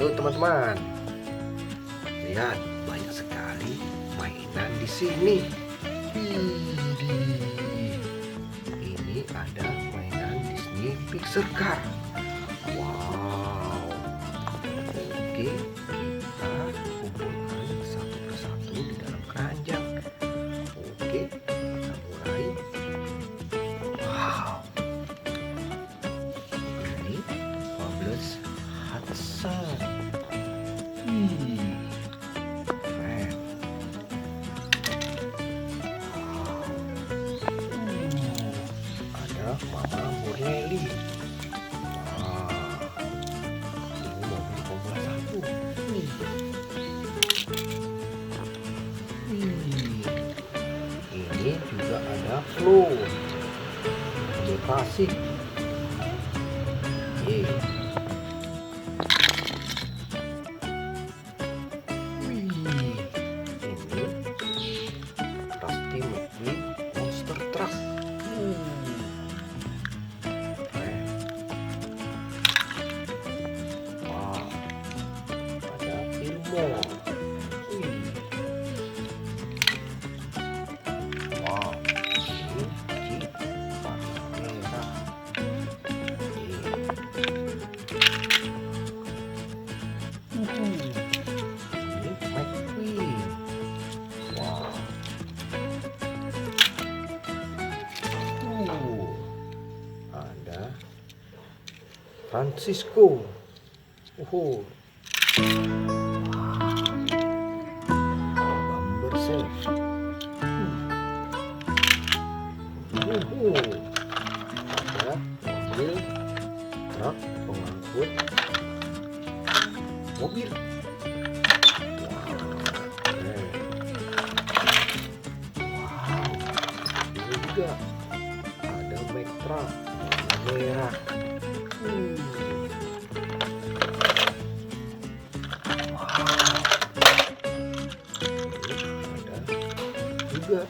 Halo teman-teman, lihat banyak sekali mainan di sini. Ini ada mainan Disney Pixar car. Wow. Oke, kita kumpulkan satu persatu di dalam keranjang. Oke, kita mulai. Wow. Ini Bubbles Hudson. Keren. Ada Mama Murnelli. Ini mobil Formula 1. Ini juga ada Flo. Mobil klasik. Monster truck. Keren. Wow. Ada Ilmo. Wow. Ini Jeep warna merah. Ini Mack Truck. Wow. Ada Francisco. Bumper set. Ada mobil truk pengangkut mobil. Ini juga ada Mack Truck warna merah. Ada juga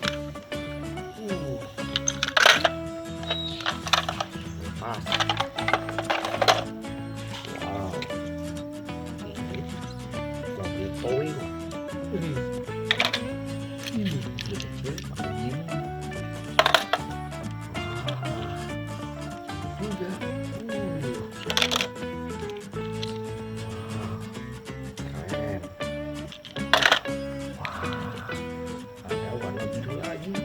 pas. Wow, ini mobil towing. Kecil pakai gini. Juga keren. Ada warna biru lagi.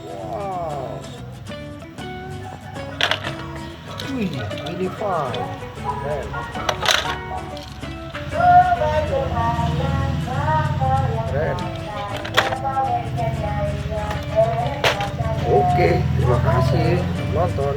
Wow. Ini fine. Keren. Keren. Oke, terima kasih menonton.